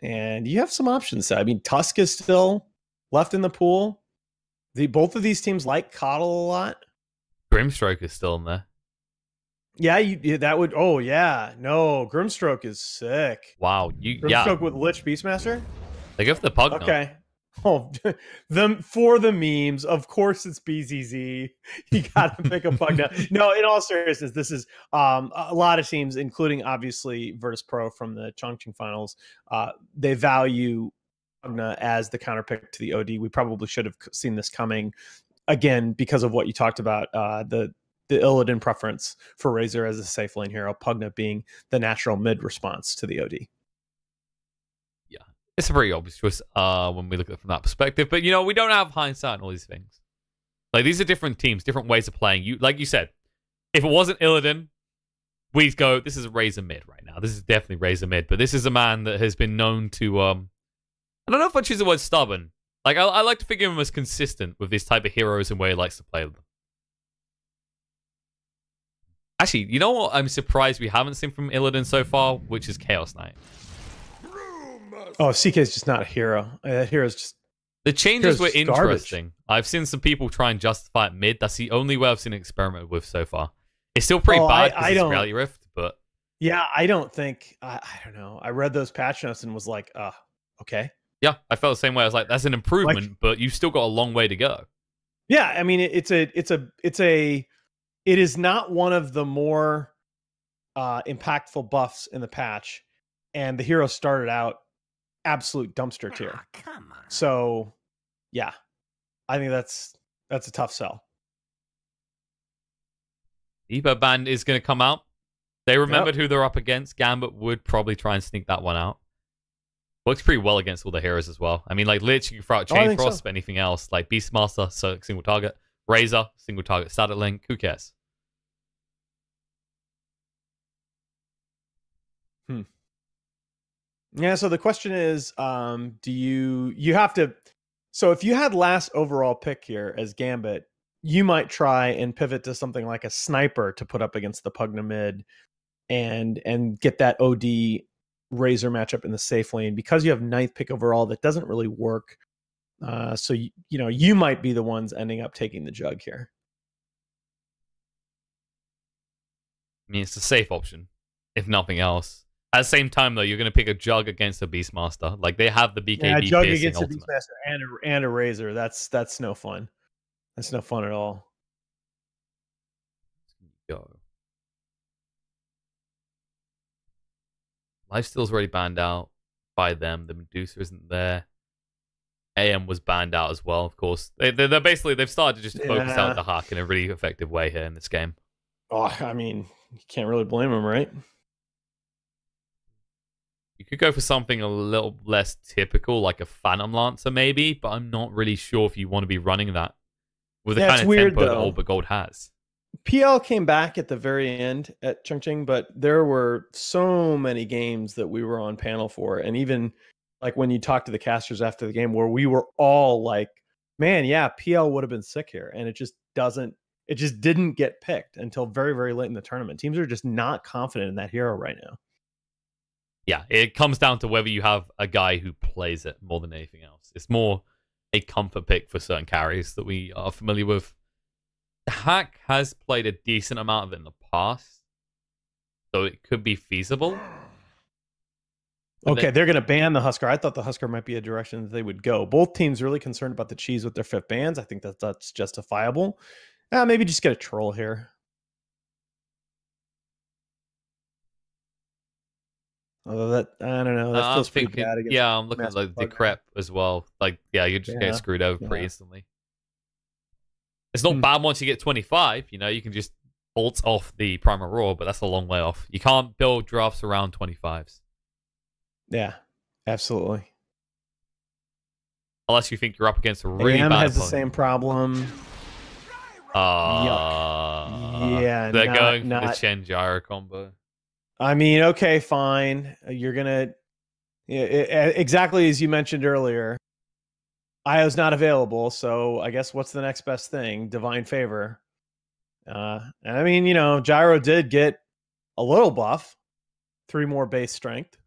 And you have some options. I mean, Tusk is still left in the pool. Both of these teams like Coddle a lot. Grimstroke is still in there. Yeah, that would. Oh yeah, no, Grimstroke is sick. Wow, Grimstroke with Lich Beastmaster. They go for the Pugna. Okay. Oh, for the memes, of course it's BZZ. You got to pick a Pugna. No, in all seriousness, this is a lot of teams, including obviously Virtus Pro from the Chongqing finals. They value Pugna as the counter pick to the OD. We probably should have seen this coming again because of what you talked about. The Illidan preference for Razor as a safe lane hero, Pugna being the natural mid response to the OD. It's a pretty obvious choice when we look at it from that perspective. But, we don't have hindsight on all these things. Like, these are different teams, different ways of playing. Like you said, if it wasn't Illidan, we'd go, this is a Razor mid right now. This is definitely Razor mid. But this is a man that has been known to, I don't know if I choose the word stubborn. Like, I like to figure him as consistent with this type of heroes and where he likes to play with them. Actually, you know what I'm surprised we haven't seen from Illidan so far? Which is Chaos Knight. Oh, CK is just not a hero. Hero's just... The changes were interesting. I've seen some people try and justify it mid. That's the only way I've seen it experimented with so far. It's still pretty bad because it's Reality Rift, but... Yeah, I don't think... I don't know. I read those patch notes and was like, okay. Yeah, I felt the same way. I was like, that's an improvement, but you've still got a long way to go. Yeah, I mean, it is not one of the more impactful buffs in the patch, and the hero started out absolute dumpster tier. Come on. So, yeah, I think that's a tough sell. Evo ban is going to come out. They remembered who they're up against. Gambit would probably try and sneak that one out. Works pretty well against all the heroes as well. I mean, like, Lich, you can throw out Chain Frost, but anything else, like Beastmaster, so single target. Razor, single target static link. Who cares? Yeah, so the question is, do you have to... So if you had last overall pick here as Gambit, you might try and pivot to something like a Sniper to put up against the Pugna mid and get that OD Razor matchup in the safe lane. Because you have 9th pick overall, that doesn't really work. So, you might be the ones ending up taking the jug here. I mean, it's a safe option, if nothing else. At the same time, though, you're going to pick a Jug against a Beastmaster. Like, they have the BKB Jug against a Beastmaster and a Razor. That's no fun. That's no fun at all. Go. Lifesteal's already banned out by them. The Medusa isn't there. AM was banned out as well, of course. They're basically, they've started to just focus out the hack in a really effective way here in this game. Oh, I mean, you can't really blame them, right? You could go for something a little less typical, like a Phantom Lancer maybe, but I'm not really sure if you want to be running that with the kind of tempo that Old But Gold has. PL came back at the very end at Chongqing, but there were so many games that we were on panel for, and even like when you talk to the casters after the game, where we were all like, man, yeah, PL would have been sick here, and it just didn't get picked until very, very late in the tournament. Teams are just not confident in that hero right now. Yeah, it comes down to whether you have a guy who plays it more than anything else. It's more a comfort pick for certain carries that we are familiar with. The hack has played a decent amount of it in the past, so it could be feasible. Okay, they're going to ban the Husker. I thought the Husker might be a direction that they would go. Both teams really concerned about the cheese with their 5th bans. I think that's justifiable. Maybe just get a troll here. Although that, I don't know, that feels pretty bad. Yeah, I'm looking at like the Crep as well. Like, yeah, you just get screwed over pretty instantly. It's not bad once you get 25. You can just bolt off the Primal Roar, but that's a long way off. You can't build drafts around 25s. Yeah, absolutely. Unless you think you're up against a really AM bad has the same problem. Yeah, they're going for the Chen Gyro combo. I mean, okay, fine. You're gonna exactly as you mentioned earlier. IO's not available, so I guess what's the next best thing? Divine Favor. I mean, Gyro did get a little buff, 3 more base strength.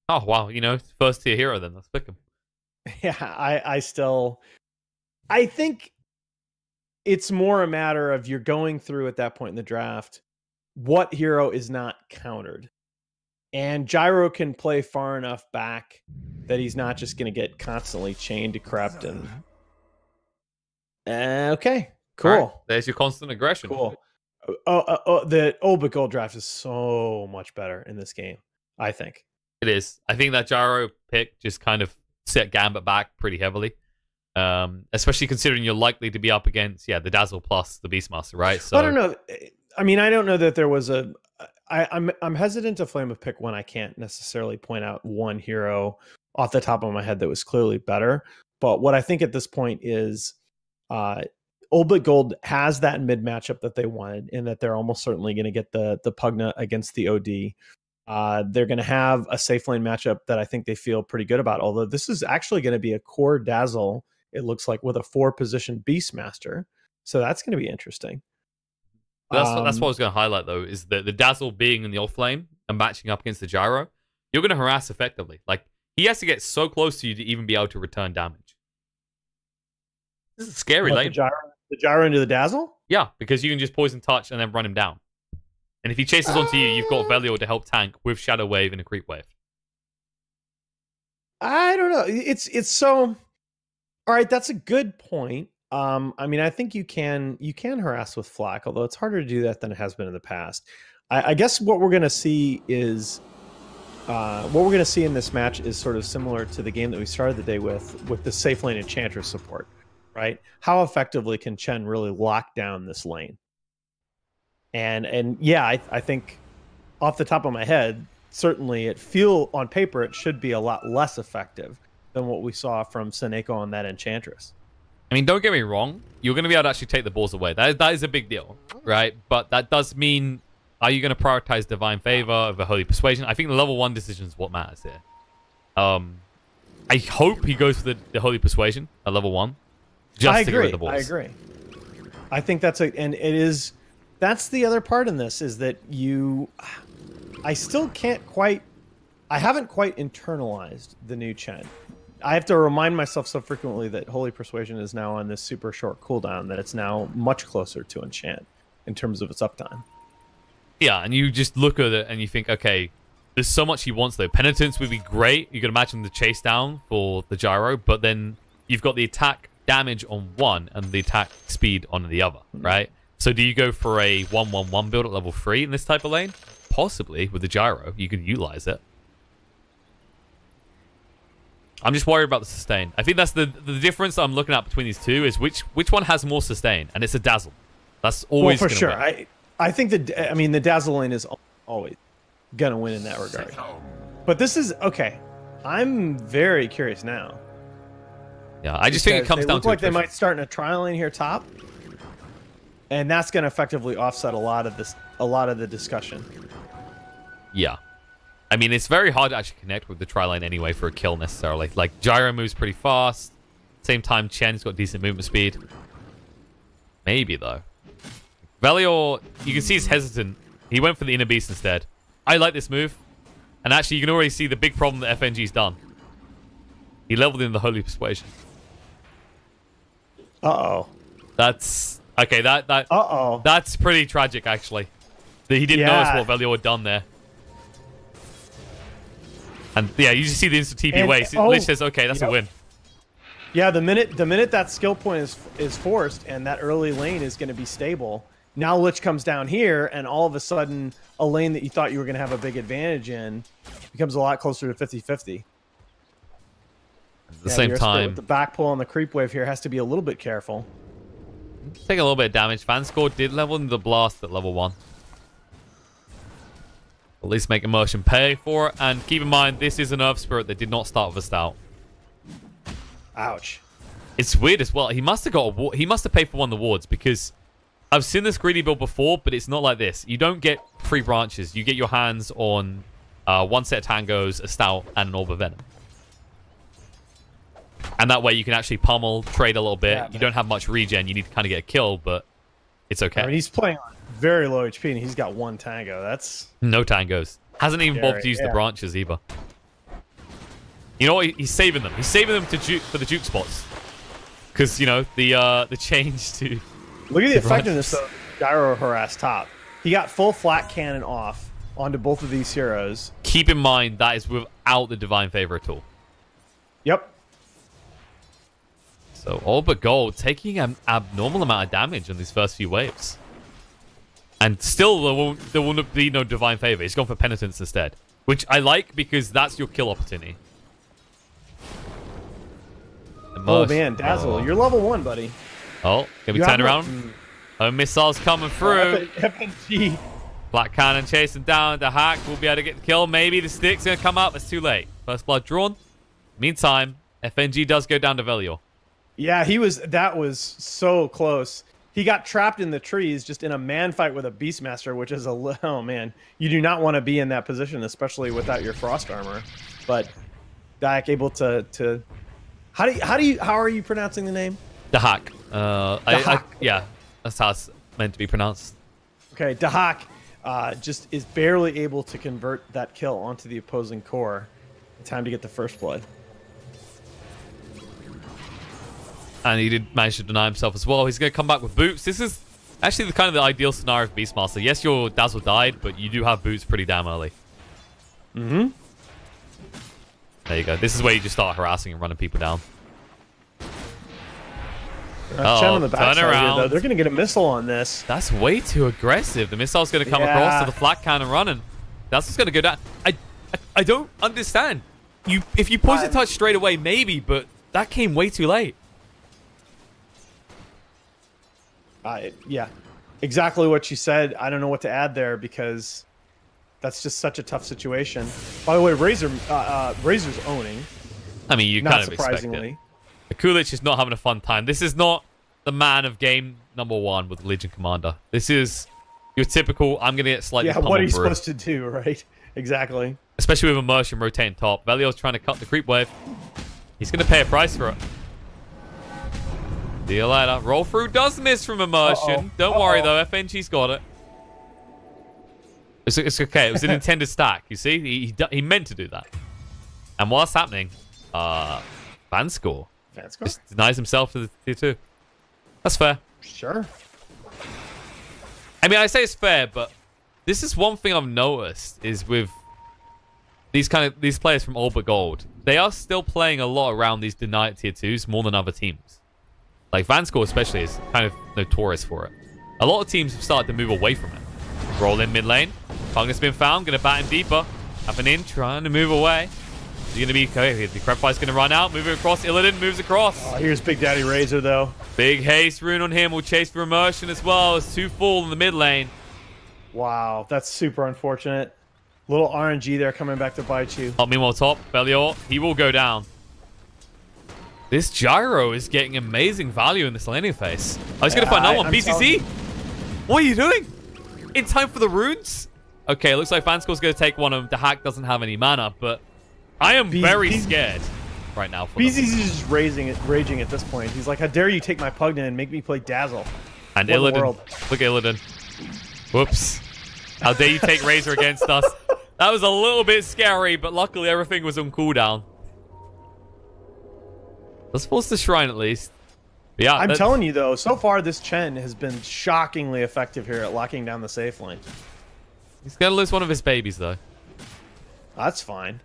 Oh, wow. You know, first tier hero then. Let's pick him. Yeah, I think it's more a matter of you're going through at that point in the draft, what hero is not countered. And Gyro can play far enough back that he's not just going to get constantly chained to Crept. And okay, cool. Right, there's your constant aggression. Cool. The Gold draft is so much better in this game, I think. It is. I think that Gyro pick just kind of set Gambit back pretty heavily. Especially considering you're likely to be up against, the Dazzle plus the Beastmaster, right? So I don't know. I mean, I don't know that there was a... I'm hesitant to flame a pick when I can't necessarily point out one hero off the top of my head that was clearly better. But what I think at this point is Old Gold has that mid matchup that they wanted, in that they're almost certainly going to get the Pugna against the OD. They're going to have a safe lane matchup that I think they feel pretty good about, although this is actually going to be a core Dazzle, it looks like, with a 4-position Beastmaster. So that's going to be interesting. That's what I was going to highlight, though, is that the Dazzle being in the off lane and matching up against the Gyro, you're going to harass effectively. Like, he has to get so close to you to even be able to return damage. This is a scary lane. The Gyro into the Dazzle? Yeah, because you can just poison touch and then run him down. And if he chases onto you, you've got Velior to help tank with Shadow Wave and a Creep Wave. I don't know. It's so... All right, that's a good point. I mean, I think you can harass with Flak, although it's harder to do that than it has been in the past. I guess what we're going to see is in this match is sort of similar to the game that we started the day with the safe lane Enchantress support, right? How effectively can Chen really lock down this lane? And yeah, I think off the top of my head, certainly on paper it should be a lot less effective than what we saw from Seneko on that Enchantress. I mean, don't get me wrong. You're going to be able to actually take the balls away. That is a big deal, right? But that does mean, are you going to prioritize Divine Favor over Holy Persuasion? I think the level 1 decision is what matters here. I hope he goes for the Holy Persuasion at level 1. Just to get rid of the balls. I agree. I think that's that's the other part in this, is that I haven't quite internalized the new Chen. I have to remind myself so frequently that Holy Persuasion is now on this super short cooldown that it's now much closer to Enchant in terms of its uptime. Yeah, and you just look at it and you think, okay, there's so much he wants though. Penitence would be great. You can imagine the chase down for the Gyro, but then you've got the attack damage on one and the attack speed on the other, right? So do you go for a 1-1-1 build at level 3 in this type of lane? Possibly, with the Gyro. You can utilize it. I'm just worried about the sustain. I think that's the difference I'm looking at between these two is which one has more sustain, and it's a Dazzle. That's always for sure. Win. I think the Dazzle lane is always gonna win in that regard. But this is okay. I'm very curious now. Yeah, I just think it comes down to like they might start in a trial lane here top, and that's going to effectively offset a lot of the discussion. Yeah. I mean, it's very hard to actually connect with the tri-lane anyway for a kill necessarily. Like, Gyro moves pretty fast. Same time, Chen's got decent movement speed. Maybe, though. Velior, you can see he's hesitant. He went for the Inner Beast instead. I like this move. And actually, you can already see the big problem that FNG's done. He leveled in the Holy Persuasion. Uh-oh. That's... Okay, Uh-oh. That's pretty tragic, actually. That he didn't notice what Velior had done there. And yeah, you just see the instant TP away. So Lich says, okay, that's a win. Yeah, the minute that skill point is forced and that early lane is going to be stable, now Lich comes down here, and all of a sudden, a lane that you thought you were going to have a big advantage in becomes a lot closer to 50-50. At the same time, with the back pull on the creep wave here has to be a little bit careful. Take a little bit of damage. Fanscore did level into the blast at level 1. At least make Immersion pay for it. And keep in mind, this is an Earth Spirit that did not start with a Stout. Ouch. It's weird as well. He must have got he must have paid for one of the wards, because I've seen this greedy build before, but it's not like this. You don't get free branches. You get your hands on one set of Tangos, a Stout, and an Orb of Venom. And that way you can actually pummel, trade a little bit. Yeah, you don't have much regen. You need to kind of get a kill, but it's okay. I mean, he's playing on very low HP, and he's got one Tango. That's... No Tangos. Hasn't even bothered to use the branches either. You know what? He's saving them. He's saving them for the juke spots. Because, you know, the change to... Look at the effectiveness of Gyro harass top. He got full flat cannon off onto both of these heroes. Keep in mind, that is without the Divine Favor at all. Yep. So, all but gold, taking an abnormal amount of damage on these first few waves. And still, there will be no Divine Favor. He's gone for Penitence instead. Which I like, because that's your kill opportunity. Oh, man, Dazzle, you're level 1, buddy. Oh, can we turn around? Oh, missiles coming through. FNG. Black Cannon chasing down. The hack will be able to get the kill. Maybe the stick's going to come up. It's too late. First blood drawn. Meantime, FNG does go down to Velior. Yeah, that was so close. He got trapped in the trees just in a man fight with a Beastmaster, which is oh man, you do not want to be in that position, especially without your frost armor. But Dyak able to how are you pronouncing the name? Dahak. Yeah, that's how it's meant to be pronounced. Okay, Dahak just is barely able to convert that kill onto the opposing core. Time to get the first blood. And he did manage to deny himself as well. He's going to come back with boots. This is actually the kind of the ideal scenario for Beastmaster. Yes, your Dazzle died, but you do have boots pretty damn early. Mm-hmm. There you go. This is where you just start harassing and running people down. On the backside turn around. Here, though. They're going to get a missile on this. That's way too aggressive. The missile's going to come across to the flat cannon running. That's what's going to go down. I don't understand. If you poison touch straight away, maybe, but that came way too late. Yeah, exactly what you said. I don't know what to add there because that's just such a tough situation. By the way, Razor's owning. I mean, you not kind of surprisingly. Expect it. Kulich is not having a fun time. This is not the man of game #1 with Legion Commander. This is your typical, I'm going to get slightly pummeled. What he's supposed to do, right? Exactly. Especially with Immersion rotating top. Velior's trying to cut the creep wave. He's going to pay a price for it. See you later. Roll through does miss from Immersion. Don't worry, though. FNG's got it. It's okay. It was an intended stack. You see? He meant to do that. And while that's happening, Vanscore just denies himself to the tier 2. That's fair. Sure. I mean, I say it's fair, but this is one thing I've noticed is with these players from All But Gold, they are still playing a lot around these denied tier 2s more than other teams. Like, Vanscore especially is kind of notorious for it. A lot of teams have started to move away from it. Roll in mid lane. Fungus been found. Going to bat him deeper. Happening in, trying to move away. Is he going to be... Okay, the Crepify's going to run out. Moving across. Illidan moves across. Oh, here's Big Daddy Razor, though. Big haste rune on him. Will chase for Immersion as well. It's 2 full in the mid lane. Wow, that's super unfortunate. Little RNG there coming back to bite you. Meanwhile, top. Velior. He will go down. This Gyro is getting amazing value in this laning phase. I was going to find another one. BCC? What are you doing? In time for the runes? Okay, looks like Vanscore's going to take one of them. The hack doesn't have any mana, but I am very scared right now. BCC's just raging at this point. He's like, how dare you take my Pugna and make me play Dazzle? And Illidan. Look at Illidan. Whoops. How dare you take Razor against us? That was a little bit scary, but luckily everything was on cooldown. Let's force the shrine at least. Yeah, I'm telling you though, so far this Chen has been shockingly effective here at locking down the safe lane. He's gonna lose one of his babies though. That's fine.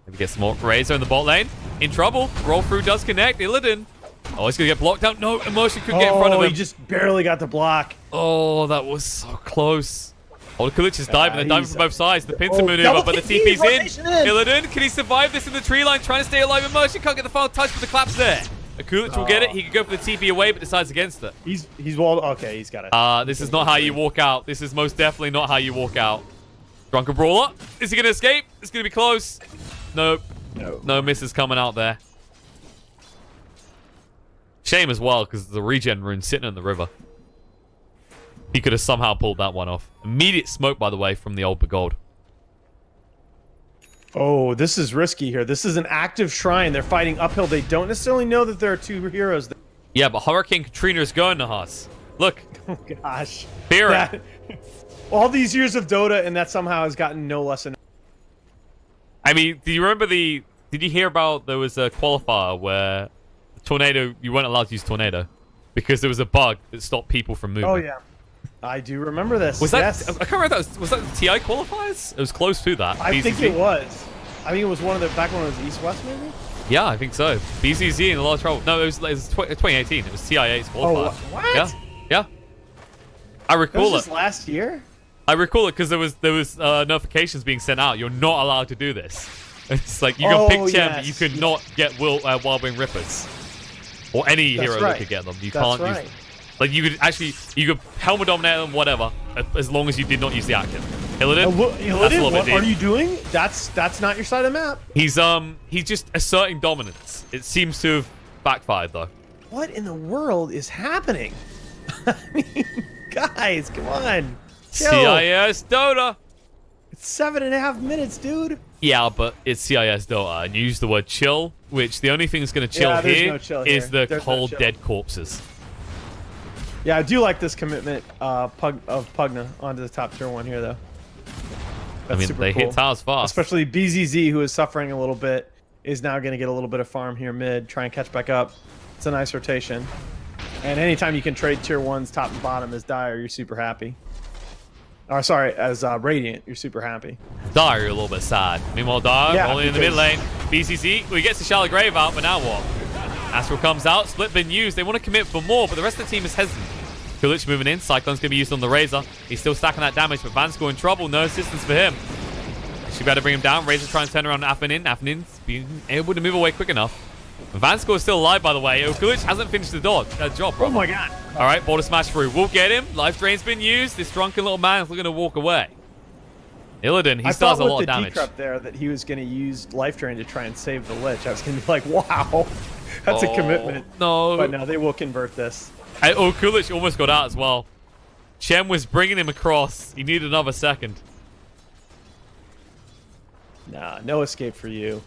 Maybe get some more Razor in the bot lane. In trouble. Roll through does connect. Illidan. Oh, he's gonna get blocked out. No, Immersion could get in front of him. He just barely got the block. Oh, that was so close. Oh, the Kulich is diving. They're diving from both sides. The pincer maneuver, but the TP's in. Illidan, can he survive this in the tree line? Trying to stay alive. Immersion can't get the final touch, but the clap's there. A Kulich will get it. He could go for the TP away, but decides against it. He's walled. Okay, he's got it. This is not how you walk out. This is most definitely not how you walk out. Drunken Brawler. Is he going to escape? It's going to be close. Nope. No misses coming out there. Shame as well, because the regen rune sitting in the river. He could have somehow pulled that one off. Immediate smoke, by the way, from the Old But Gold. Oh, this is risky here. This is an active shrine. They're fighting uphill. They don't necessarily know that there are 2 heroes there. Yeah, but Hurricane Katrina is going, Nahaz. Look. Oh, gosh. Fear it. All these years of Dota, and that somehow has gotten no lesson. I mean, do you remember the Did you hear about there was a qualifier where tornado, you weren't allowed to use tornado because there was a bug that stopped people from moving? Oh yeah, I do remember this. Was that? Yes. I can't remember. Was that the TI qualifiers? It was close to that. I BZZ? think it was. I think it was one of the back when it was East West maybe. Yeah, I think so. BZZ in a lot of trouble. No, it was 2018. It was TI8's qualifier. Oh what? Yeah, yeah. I recall That was just last year. I recall it because there was notifications being sent out. You're not allowed to do this. It's like you can pick Chen, but you could not get Wildwing Rippers or any hero that could get them. You can't use them. Like you could helmet dominate them, whatever, as long as you did not use the active. Illidan, what are you doing? That's not your side of the map. He's just asserting dominance. It seems to have backfired though. What in the world is happening? I mean, guys, come on. Chill. CIS Dota. It's 7.5 minutes, dude. Yeah, but it's CIS Dota, and you use the word chill, which the only thing that's going to chill here is the cold, dead corpses. Yeah, I do like this commitment of Pugna onto the top tier 1 here, though. That's I mean, they hit towers fast. Especially BZZ, who is suffering a little bit, is now going to get a little bit of farm here mid, try and catch back up. It's a nice rotation. And anytime you can trade tier 1s top and bottom as Dire, you're super happy. Or sorry, as Radiant, you're super happy. Dire, you're a little bit sad. Meanwhile, Dire, only in the mid lane. BCC, well, he gets the Shallow Grave out, but now what? Astral comes out, Split been used. They want to commit for more, but the rest of the team is hesitant. Kulich moving in. Cyclone's going to be used on the Razor. He's still stacking that damage, but Vansko in trouble. No assistance for him. She better bring him down. Razor trying to turn around Afinin. Afinin's being able to move away quick enough. Vansko is still alive, by the way. Kulich hasn't finished the job, bro. Oh my god. All right, border smash through. We'll get him. Life drain's been used. This drunken little man is looking to walk away. Illidan, he still has a lot of damage. I thought with the decrypt there that he was going to use life drain to try and save the Lich. I was going to be like, wow, that's a commitment. No. But no, they will convert this. And, Kulich almost got out as well. Chen was bringing him across. He needed another second. Nah, no escape for you.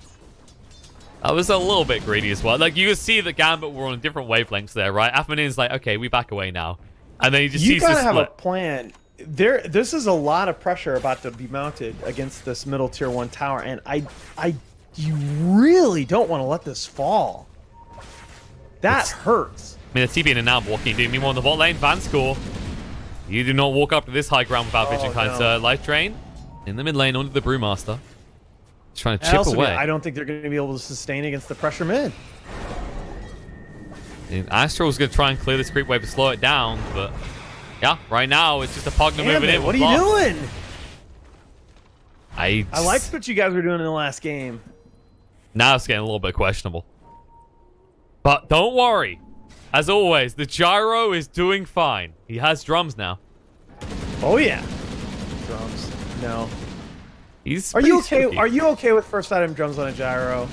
I was a little bit greedy as well. Like, you could see that Gambit were on different wavelengths there, right? Afinin's like, okay, we back away now. And then he just sees the split. You gotta have a plan. This is a lot of pressure about to be mounted against this middle tier 1 tower, and you really don't want to let this fall. That hurts. I mean, the TP in and out walking. Meanwhile, on the bot lane, Vanscore. You do not walk up to this high ground without vision. Kind of life drain in the mid lane onto the Brewmaster. He's trying to chip away. I don't think they're going to be able to sustain against the pressure mid. And Astral's going to try and clear this creep wave to slow it down, but yeah, right now it's just a Pugna moving in. What are you doing? I liked what you guys were doing in the last game. Now it's getting a little bit questionable. But don't worry. As always, the Gyro is doing fine. He has drums now. Oh yeah. Drums. No. He's Are you okay? spooky. Are you okay with first item drums on a Gyro?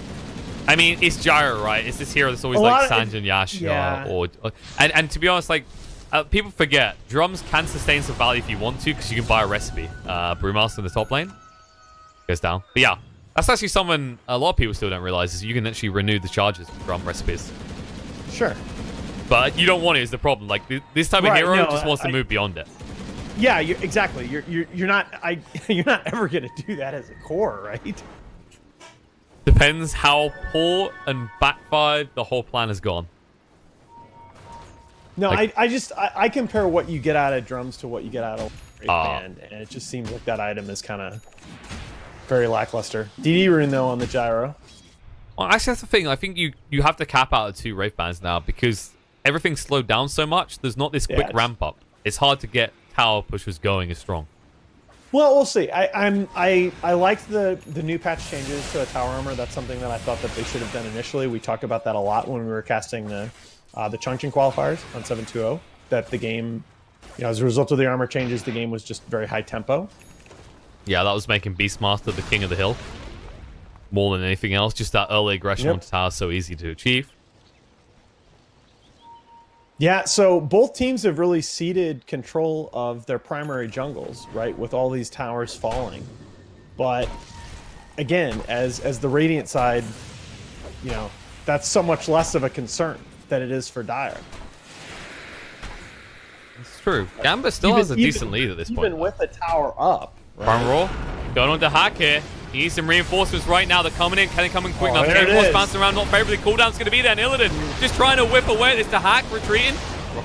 I mean, it's Gyro, right? It's this hero that's always like Sanjin, Yasha, or and to be honest, like people forget drums can sustain some value if you want to, because you can buy a recipe. Brewmaster in the top lane goes down. But yeah, that's actually something a lot of people still don't realize, is you can actually renew the charges with drum recipes. Sure. But you don't want it is the problem. Like this type of hero just wants to move beyond it. Yeah, exactly. You're not you're not ever gonna do that as a core, right? Depends how poor and backfired the whole plan has gone. No, like, I compare what you get out of drums to what you get out of band, and it just seems like that item is kind of very lackluster. DD rune though on the Gyro. Well, actually, that's the thing. I think you have to cap out at 2 Wraith Bands now, because everything's slowed down so much. There's not this quick ramp up. It's hard to get tower pushers going as strong. Well, we'll see. I liked the new patch changes to a tower armor. That's something that I thought that they should have done initially. We talked about that a lot when we were casting the Chongqing qualifiers on 7.2.0. That the game, as a result of the armor changes, the game was just very high tempo. Yeah, that was making Beastmaster the king of the hill. More than anything else, just that early aggression onto tower so easy to achieve. Yeah, so both teams have really ceded control of their primary jungles, right, with all these towers falling. But again, as the Radiant side, that's so much less of a concern than it is for Dire. It's true. Gambit still has a decent lead at this point. Even with the tower up. Right? Farm roll. Going on to hack here. He needs some reinforcements right now. They're coming in. Can they come in quick enough? There it Chain Force is. bouncing around, not favorably. Cooldown's going to be there. And Illidan just trying to whip away. It's the hack retreating.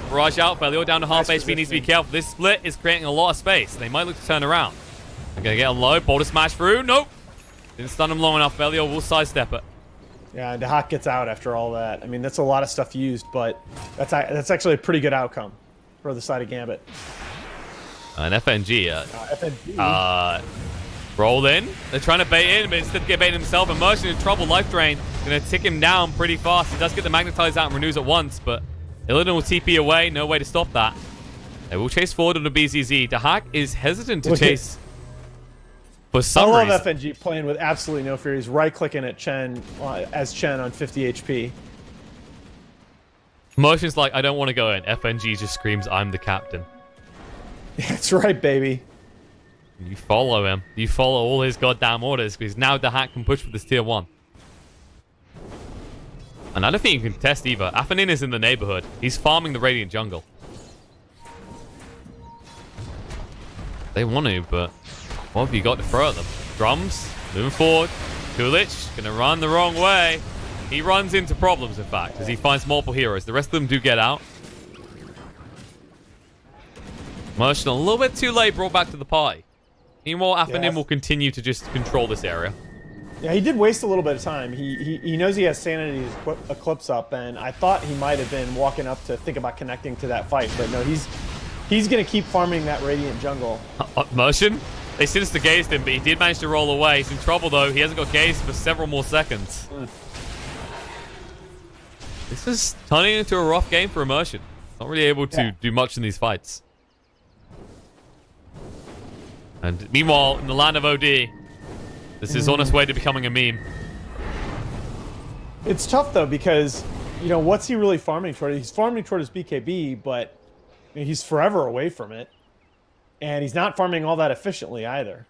Barrage out. Felio down to half Nice HP. Needs to be positioning. careful. This split is creating a lot of space. They might look to turn around. They're going to get on low. Boulder smash through. Nope. Didn't stun him long enough. Felio will sidestep it. Yeah, and Nahaz gets out after all that. I mean, that's a lot of stuff used, but that's actually a pretty good outcome for the side of Gambit. And FNG, FNG. roll in. They're trying to bait in, but instead of getting baited himself, Immersion in trouble. Life Drain going to tick him down pretty fast. He does get the Magnetize out and renews at once, but Illidan will TP away. No way to stop that. They will chase forward on the BZZ. Dahak is hesitant to chase for some reason. I love FNG playing with absolutely no fear. He's right-clicking at Chen as Chen on 50 HP. Immersion's like, I don't want to go in. FNG just screams, I'm the captain. That's right, baby. You follow him. You follow all his goddamn orders because now Dahak can push for this tier 1. And I don't think you can contest either. Afanin is in the neighborhood. He's farming the Radiant jungle. They want to, but what have you got to throw at them? Drums, moving forward. Kulich, gonna run the wrong way. He runs into problems, in fact, as he finds multiple heroes. The rest of them do get out. Merchant a little bit too late, brought back to the party. Meanwhile, Afanin will continue to just control this area. Yeah, he did waste a little bit of time. He knows he has Sanity's Eclipse up, and I thought he might have been walking up to think about connecting to that fight, but no, he's going to keep farming that Radiant jungle. Merchant? They sinister gazed him, but he did manage to roll away. He's in trouble, though. He hasn't got gazed for several more seconds. This is turning into a rough game for Immersion. Not really able to do much in these fights. And meanwhile, in the land of OD, this is on its way to becoming a meme. It's tough, though, because, you know, what's he really farming toward? He's farming toward his BKB, but you know, he's forever away from it. And he's not farming all that efficiently, either.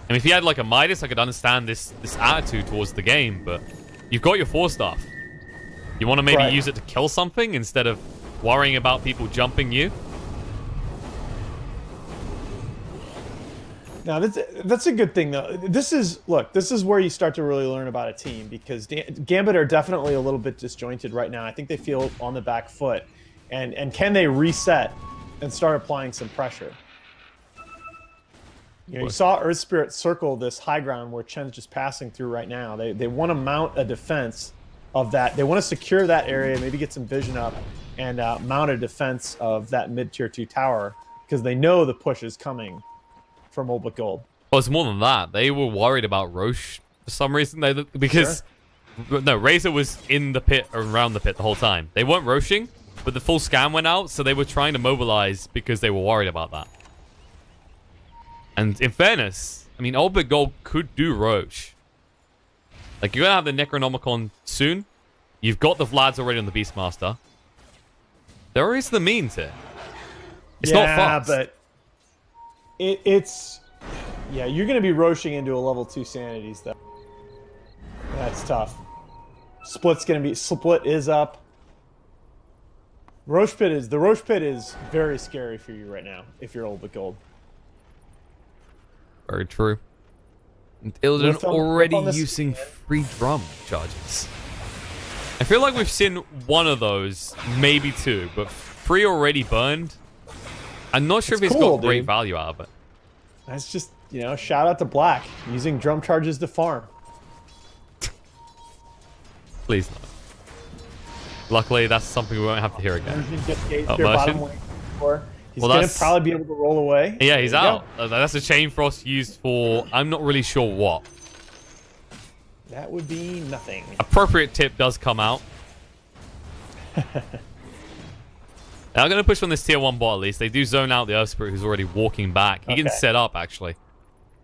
I mean, if he had, like, a Midas, I could understand this attitude towards the game, but you've got your 4-staff. You want to maybe use it to kill something instead of worrying about people jumping you? Now, that's a good thing, though. This is where you start to really learn about a team, because Gambit are definitely a little bit disjointed right now. I think they feel on the back foot. And can they reset and start applying some pressure? You know, you saw Earth Spirit circle this high ground where Chen's just passing through right now. They want to mount a defense of that. They want to secure that area, maybe get some vision up, and mount a defense of that mid-tier 2 tower, because they know the push is coming from Old But Gold. Well, it's more than that. They were worried about Roche for some reason. Because no, Razor was in the pit, around the pit the whole time. They weren't Roshing, but the full scan went out, so they were trying to mobilize because they were worried about that. And in fairness, I mean, Old But Gold could do Roche. Like, you're going to have the Necronomicon soon. You've got the Vlads already on the Beastmaster. There is the means here. It's not fast. But it's... Yeah, you're going to be Roshing into a level 2 Sanities, though. That's tough. Split's going to be... Split is up. The Roche Pit is very scary for you right now, if you're Old But Gold. Very true. And Illidan already using free drum charges. I feel like we've seen one of those, maybe 2, but 3 already burned. I'm not sure if he's got great value out of it. That's just, you know, shout out to Black, using drum charges to farm. Please not. Luckily, that's something we won't have to hear again. He's going to probably be able to roll away. Yeah, he's out. That's a Chain Frost used for... I'm not really sure what. That would be nothing. Appropriate tip does come out. Now, I'm going to push on this tier 1 bot at least. They do zone out the Earth Spirit who's already walking back. He can set up, actually.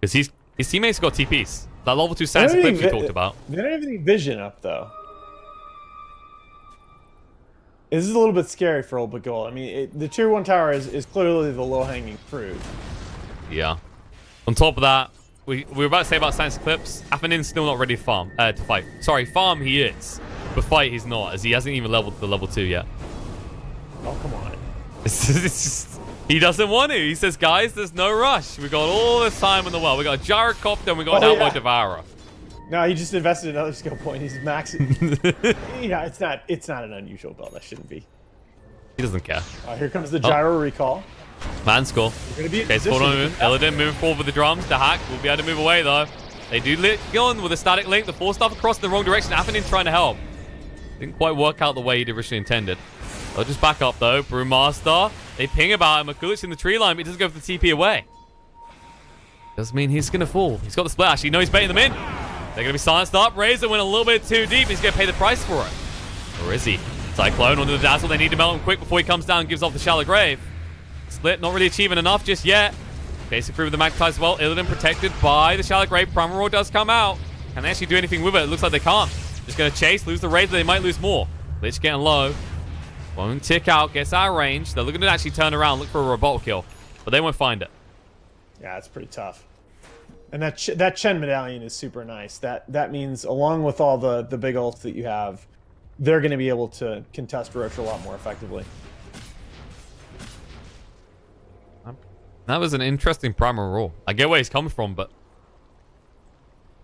Because his teammates got TPs. That level 2 Sans Eclipse you talked about. They don't have any vision up, though. This is a little bit scary for Old But Gold. I mean, the tier 1 tower is clearly the low-hanging fruit. Yeah. On top of that, we were about to say about Sans Eclipse. Afanin's still not ready to farm, to fight. Sorry, farm he is, but fight he's not, as he hasn't even leveled the level 2 yet. Oh, come on. It's just, He doesn't want to. He says, guys, there's no rush. We got all this time in the world. We got a Gyrocopter and we got an Outlaw Devourer. No, he just invested another skill point. He's maxing. Yeah, it's not an unusual build. That shouldn't be. He doesn't care. Here comes the gyro recall. Man score. Okay, hold on a minute. Illidan moving forward with the drums. The hack will be able to move away though. They do go on with a static link. The force stuff across in the wrong direction. Afternoon trying to help. Didn't quite work out the way he'd originally intended. They'll just back up though. Brewmaster. They ping about him. Akulich in the tree line, but he doesn't go for the TP away. Does mean he's going to fall. He's got the splash. He knows he's baiting them in. They're going to be silenced up. Razor went a little bit too deep. He's going to pay the price for it. Or is he? Cyclone onto the Dazzle. They need to melt him quick before he comes down and gives off the Shallow Grave. Split not really achieving enough just yet. Basic free with the Magnetize as well. Illidan protected by the Shallow Grave. Primal Roar does come out. Can they actually do anything with it? It looks like they can't. Just going to chase, lose the Razor. They might lose more. Lich getting low. Won't tick out, gets out of range. They're looking to actually turn around, look for a rebuttal kill. But they won't find it. Yeah, it's pretty tough. And that Chen medallion is super nice. That means along with all the big ults that you have, they're going to be able to contest Roach a lot more effectively. That was an interesting primal roar. I get where he's coming from, but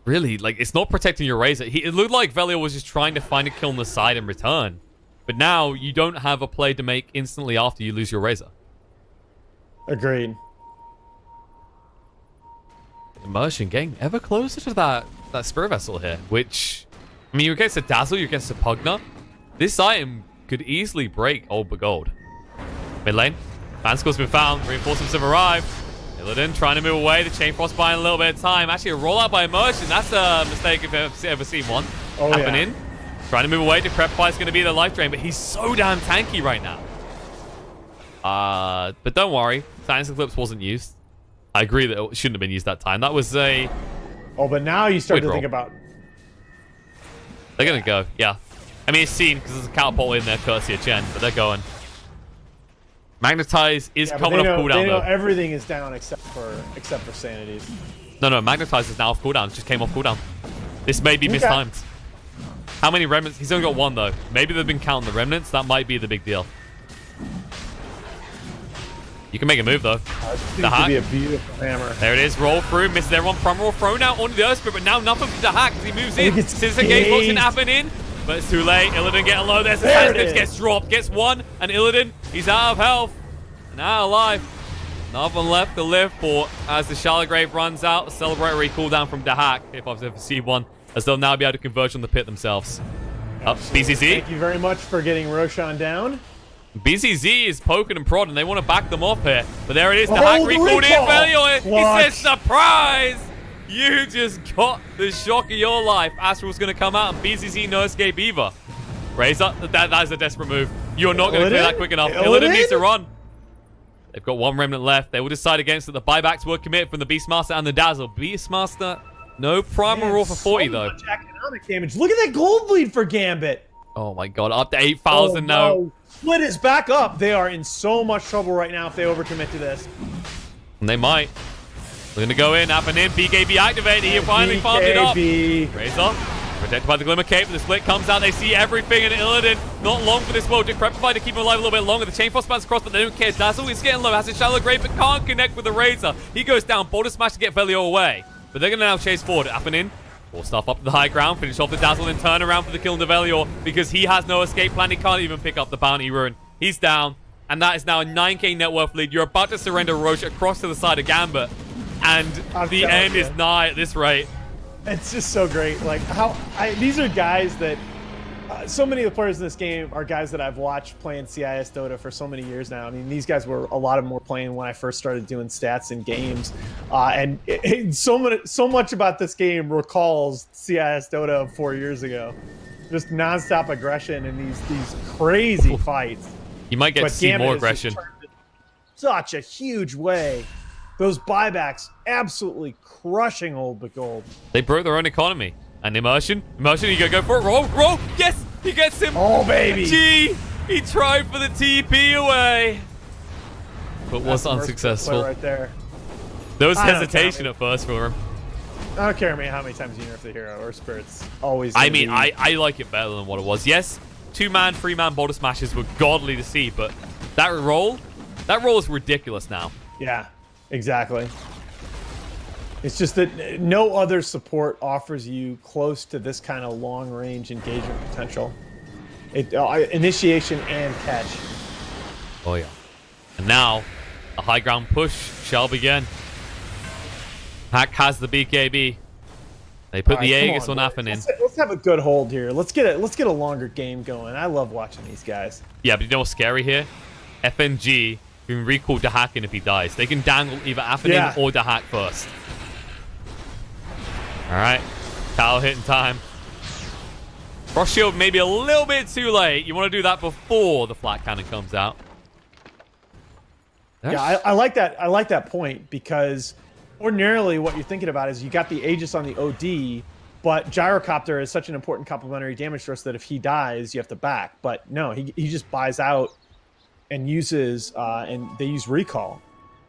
really, like, it's not protecting your Razor. It looked like Velio was just trying to find a kill on the side in return. But now you don't have a play to make instantly after you lose your Razor. Agreed. Immersion getting ever closer to that Spirit Vessel here, which, I mean, you're against a Dazzle, you're against a Pugna. This item could easily break Old but Gold. Mid lane, Manscore's been found, reinforcements have arrived. Illidan trying to move away, the Chain Frost buying a little bit of time. Actually, a rollout by Immersion, that's a mistake if I've ever seen one. Happening. Trying to move away, Decrepify is going to be the life drain, but he's so damn tanky right now. But don't worry, Silence Eclipse wasn't used. I agree that it shouldn't have been used that time. That was a... Oh, but now you start to think about... They're going to go, yeah. I mean, it's seen because there's a catapult in there, courtesy of Chen, but they're going. Magnetize is coming off cooldown, they know though. Everything is down except for Sanities. No, Magnetize is now off cooldown. It just came off cooldown. This may be mistimed. How many remnants? He's only got one, though. Maybe they've been counting the remnants. That might be the big deal. You can make a move, though. The hack. Be a beautiful hammer. There it is. Roll through. Misses everyone. Primal Roar thrown out onto the Earth Spirit, but now nothing for the hack as he moves in. Scissor Gate looks in happening, but it's too late. Illidan getting low. There's the Silence gets dropped. Gets one, and Illidan, he's out of health. And out alive. Nothing left to live for as the Shallow Grave runs out. The celebratory cooldown from Dahak, if I've ever seen one, as they'll now be able to converge on the pit themselves. Up, BCZ. Thank you very much for getting Roshan down. BCZ is poking and prodding. They want to back them off here. But there it is. Dahak recalled in. Velio. He says, surprise! You just got the shock of your life. Astral's going to come out and BCZ no escape either. Razor, that is a desperate move. You're not going to clear that quick enough. Illidan needs to run. They've got one remnant left. They will decide against it. The buybacks were committed from the Beastmaster and the Dazzle. Beastmaster, no Primal Roar for 40, though. Much economic damage. Look at that gold bleed for Gambit. Oh, my God. Up to 8,000 now. No. Split is back up. They are in so much trouble right now if they overcommit to this. And they might. We're going to go in, happening. BKB activated. He finally farmed it up. Razor. Protected by the Glimmer Cape. The split comes out. They see everything. And Illidan, not long for this world. Decrepify to keep him alive a little bit longer. The Chain Frost spans across, but they don't care. Dazzle is getting low. Has a Shallow Grave, but can't connect with the Razor. He goes down. Boulder Smash to get Velio away. But they're going to now chase forward. Happening. Force stuff up to the high ground. Finish off the Dazzle and turn around for the kill on the Velio because he has no escape plan. He can't even pick up the Bounty Rune. He's down. And that is now a 9k net worth lead. You're about to surrender Roche across to the side of Gambit. And the end is nigh at this rate. It's just so great. Like these are guys that so many of the players in this game are guys that I've watched playing CIS Dota for so many years now. I mean, these guys were a lot of them were playing when I first started doing stats in games, and so much about this game recalls CIS Dota of 4 years ago. Just nonstop aggression and these crazy fights. You might get to see more aggression. Such a huge way. Those buybacks absolutely crushing Old but Gold. They broke their own economy. And Immersion, you gotta go for it. Roll. Yes, he gets him. Oh, baby. Gee, he tried for the TP away. But was unsuccessful. Right there. There was hesitation at first for him. I don't care, man, how many times you nerf the hero or spirits. Always. I mean, I like it better than what it was. Yes, 2-man, 3-man Boulder Smashes were godly to see, but that roll, That roll is ridiculous now. Yeah, exactly. It's just that no other support offers you close to this kind of long-range engagement potential. Initiation and catch. Oh, yeah. And now, a high ground push shall begin. Hack has the BKB. They put the Aegis on nothing in. Let's have a good hold here. Let's get a longer game going. I love watching these guys. Yeah, but you know what's scary here? FNG can recall Dahak in if he dies. They can dangle either Afinin or Dahak first. All right, Kyle hitting time. Frost Shield maybe a little bit too late. You want to do that before the flat cannon comes out. Yeah, I like that. I like that point because ordinarily what you're thinking about is you got the Aegis on the OD, but Gyrocopter is such an important complementary damage source that if he dies, you have to back. But no, he just buys out and uses, and they use recall.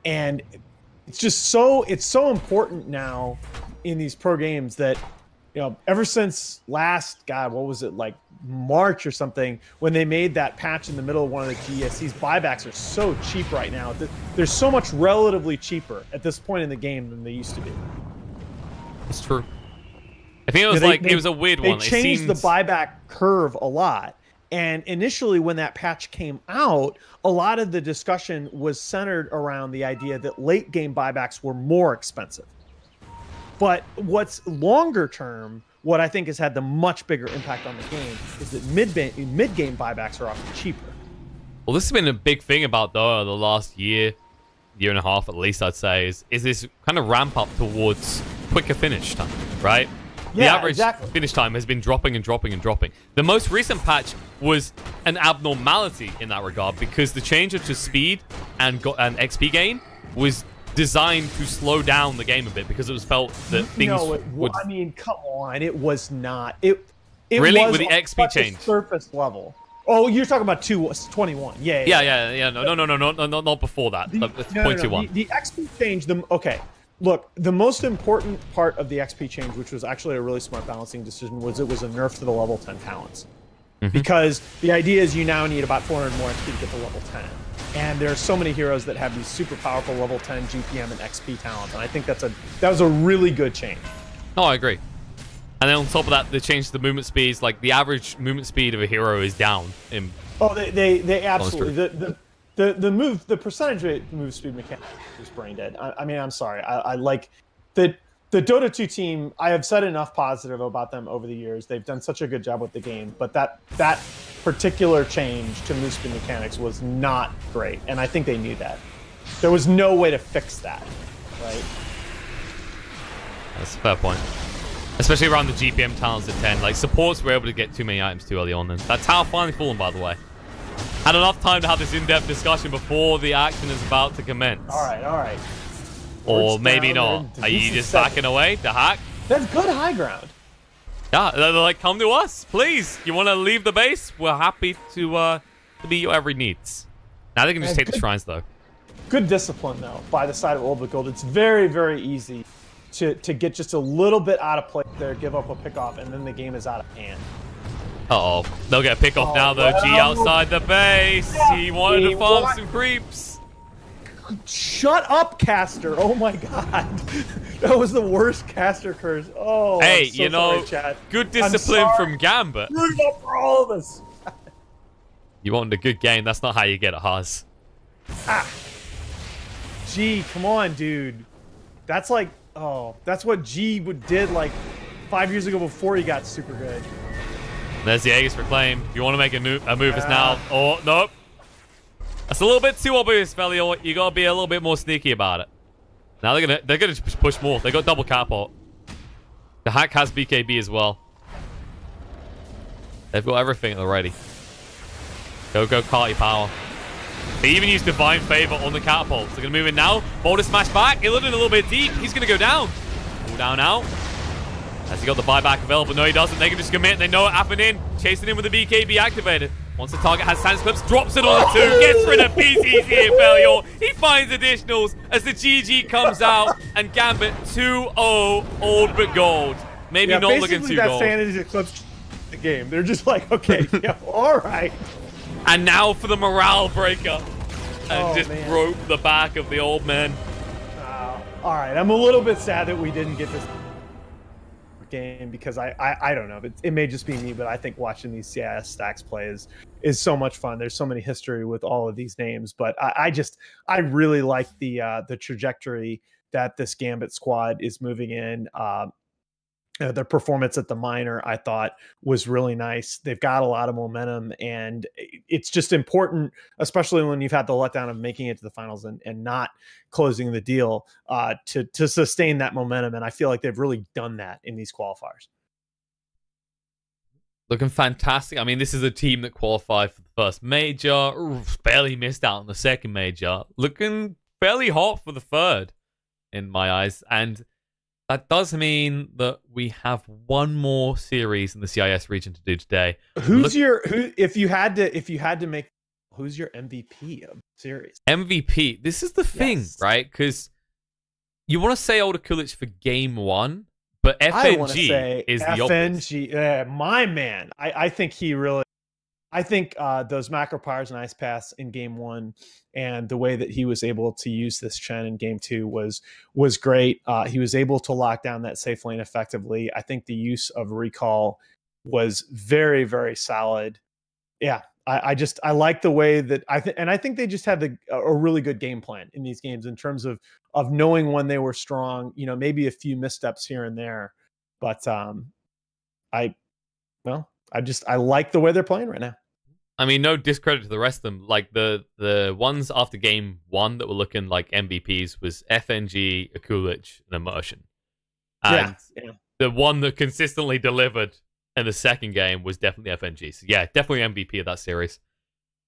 And it's just so important now in these pro games that, you know, ever since last, God, what was it, like March or something, when they made that patch in the middle of one of the GSCs, buybacks are so cheap right now. They're so much relatively cheaper at this point in the game than they used to be. It's true. I think it was it was a weird one. They changed the buyback curve a lot. And initially when that patch came out, a lot of the discussion was centered around the idea that late game buybacks were more expensive. But what's longer term, what I think has had the much bigger impact on the game is that mid-game buybacks are often cheaper. Well, this has been a big thing about the last year and a half at least, I'd say, is this kind of ramp up towards quicker finish time, right? The average finish time has been dropping and dropping and dropping. The most recent patch was an abnormality in that regard because the change to speed and XP gain was designed to slow down the game a bit because it was felt that things would... I mean, come on, it was not. It really was with the XP change surface level. Oh, you're talking about 221. Yeah. No, not before that. That's 0.21. The XP change. Okay. Look, the most important part of the XP change, which was actually a really smart balancing decision, was it was a nerf to the level 10 talents. Because the idea is you now need about 400 more XP to get to level 10. And there are so many heroes that have these super powerful level 10 GPM and XP talents. And I think that was a really good change. No, I agree. And then on top of that, they changed the movement speeds. Like the average movement speed of a hero is down. They absolutely... The percentage of move speed mechanic is brain dead. I mean, I'm sorry. I like the Dota 2 team. I have said enough positive about them over the years. They've done such a good job with the game, but that particular change to move speed mechanics was not great, and I think they knew that. There was no way to fix that, right? That's a fair point. Especially around the GPM talents at 10. Like, supports were able to get too many items too early on. And that's how finally fallen, by the way. Had enough time to have this in-depth discussion before the action is about to commence. All right. Or maybe not. Are you just backing away? The hack? That's good high ground. Yeah, they're like, come to us, please. You want to leave the base? We're happy to meet your every needs. Now they can just take the shrines, though. Good discipline, though, by the side of Old But Gold. It's very, very easy to get just a little bit out of play there, give up a pick-off, and then the game is out of hand. Uh-oh. They'll get a pick-off now, though. G outside the base. He wanted to farm some creeps. Shut up, caster. Oh, my God. That was the worst caster curse. Oh, hey, you know, good discipline from Gambit. Screwed up for all of us. You wanted a good game. That's not how you get it, Nahaz. G, come on, dude. That's like, that's what G did like 5 years ago before he got super good. There's the Aegis for claim. If you want to make a move, it's now. Oh, nope. That's a little bit too obvious, Felio. You gotta be a little bit more sneaky about it. Now they're gonna just push more. They got double catapult. The hack has BKB as well. They've got everything already. Go Carty power. They even used Divine Favor on the catapult. So they're gonna move in now. Boulder smash back. Illidan a little bit deep. He's gonna go down. Pull down now. Has he got the buyback available? No, he doesn't. They can just commit. They know it happening. Chasing him with the BKB activated. Once the target has Sans Clips, drops it on the 2. Gets rid of PCs here, Failure. He finds additionals as the GG comes out. And Gambit 2-0, Old But Gold. Maybe not looking too gold. Basically, that Sanity Eclipse the game. They're just like, okay, yeah, all right. And now for the morale breaker. and just broke the back of the old man. All right, I'm a little bit sad that we didn't get this game because I don't know. It may just be me, but I think watching these CIS stacks play is so much fun. There's so many history with all of these names, but I really like the trajectory that this Gambit squad is moving in. Their performance at the minor, I thought, was really nice. They've got a lot of momentum, and it's just important, especially when you've had the letdown of making it to the finals and not closing the deal, to sustain that momentum. And I feel like they've really done that in these qualifiers. Looking fantastic. I mean, this is a team that qualified for the first major, barely missed out on the second major. Looking fairly hot for the third, in my eyes. And that does mean that we have one more series in the CIS region to do today. If you had to make, who's your MVP of the series? MVP. This is the thing, right? Because you want to say Older Kulich for game one, but FNG is the obvious. FNG, my man. I think he really. I think those macro powers and ice paths in game one and the way that he was able to use this Chen in game two was great. He was able to lock down that safe lane effectively. I think the use of recall was very, very solid. Yeah, I like the way that I think they just had a really good game plan in these games in terms of knowing when they were strong. You know, maybe a few missteps here and there, but I like the way they're playing right now. I mean, no discredit to the rest of them. Like the ones after game one that were looking like MVPs was FNG, Akulich, and Immersion. And the one that consistently delivered in the second game was definitely FNG. So yeah, definitely MVP of that series.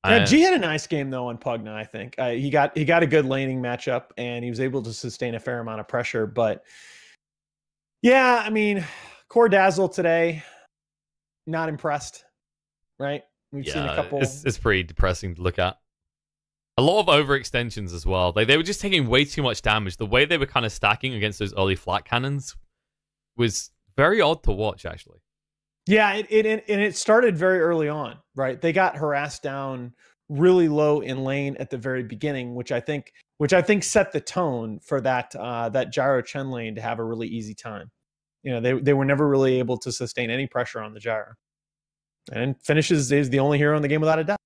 Yeah, G had a nice game though on Pugna. I think he got a good laning matchup and he was able to sustain a fair amount of pressure. But yeah, I mean, Core Dazzle today, not impressed, right? We've seen a couple. It's pretty depressing to look at. A lot of overextensions as well. Like they were just taking way too much damage. The way they were kind of stacking against those early flat cannons was very odd to watch, actually. Yeah, it started very early on, right? They got harassed down really low in lane at the very beginning, which I think set the tone for that Gyro Chen lane to have a really easy time. You know, they were never really able to sustain any pressure on the Gyro. And finishes is the only hero in the game without a doubt.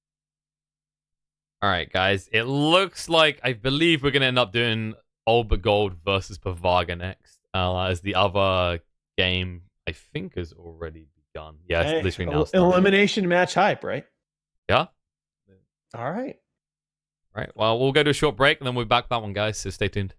All right, guys. It looks like I believe we're going to end up doing Old But Gold versus Bavaga next. As the other game, I think, has already begun. Yeah, it's literally now. Elimination match hype, right? Yeah. All right. All right. Well, we'll go to a short break and then we'll be back for that one, guys. So stay tuned.